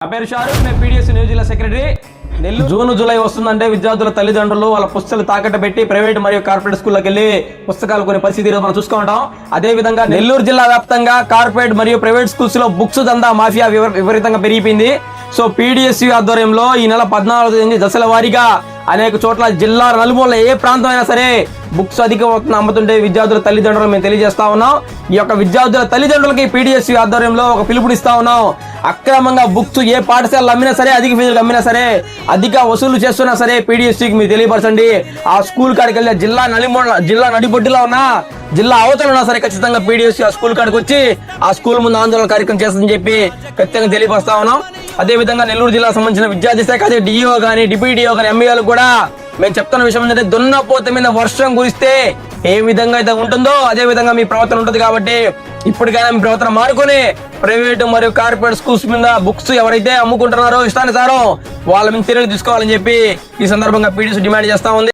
నా పేరు షారూక్, నేను పీడిఎస్ న్యూస్ జిల్లా సెక్రటరీ. జూన్ జూలై వస్తుందంటే విద్యార్థుల తల్లిదండ్రులు వాళ్ళ పుస్తకాలు తాకట్టు పెట్టి ప్రైవేట్ మరియు కార్పొరేట్ స్కూల్లోకి వెళ్ళి పుస్తకాలు కొనే పరిస్థితి మనం చూసుకుంటాం. అదే విధంగా నెల్లూరు జిల్లా వ్యాప్తంగా కార్పొరేట్ మరియు ప్రైవేట్ స్కూల్స్ లో బుక్స్ దందా మాఫియా విపరీతంగా పెరిగిపోయింది. సో పీడిఎస్యు ఆధ్వర్యంలో ఈ నెల 14వ తేదీ దశల వారీగా అనేక చోట్ల జిల్లా నలుమూల ఏ ప్రాంతం అయినా సరే బుక్స్ అధిక అమ్ముతుంటే విద్యార్థుల తల్లిదండ్రులు మేము తెలియజేస్తా ఉన్నాం. ఈ యొక్క విద్యార్థుల తల్లిదండ్రులకి పీడిఎస్యు ఆధ్వర్యంలో ఒక పిలుపునిస్తా ఉన్నాం. అక్రమంగా బుక్స్ ఏ పాఠశాలలు అమ్మినా సరే, అధిక ఫీజులు అమ్మినా సరే, అధిక వసూలు చేస్తున్నా సరే పీడిఎస్యుకి మీరు తెలియపరచండి. ఆ స్కూల్ కాడికి వెళ్ళే జిల్లా నడిబొడ్డులో ఉన్నా, జిల్లా అవతల ఉన్నా సరే ఖచ్చితంగా పీడిఎస్యు ఆ స్కూల్ కాడికి వచ్చి ఆ స్కూల్ ముందు ఆందోళన కార్యక్రమం చేస్తుందని చెప్పి ఖచ్చితంగా తెలియపరుస్తా ఉన్నాం. అదే విధంగా నెల్లూరు జిల్లా సంబంధించిన విద్యార్థి శాఖ అదే డిఈఓ కానీ, డిప్యూటీ డిఓ కానీ, ఎంఈఓలు కూడా మేము చెప్తున్న విషయం ఏంటంటే దున్నపోత మీద వర్షం కురిస్తే ఏ విధంగా అయితే ఉంటుందో అదే విధంగా మీ ప్రవర్తన ఉంటుంది. కాబట్టి ఇప్పటికైనా మీ ప్రవర్తన మారుకొని ప్రైవేట్ మరియు కార్పొరేట్ స్కూల్స్ మీద బుక్స్ ఎవరైతే అమ్ముకుంటున్నారో ఇష్టానుసారం వాళ్ళ మీద చర్యలు తీసుకోవాలని చెప్పి ఈ సందర్భంగా పీడిఎస్ డిమాండ్ చేస్తా ఉంది.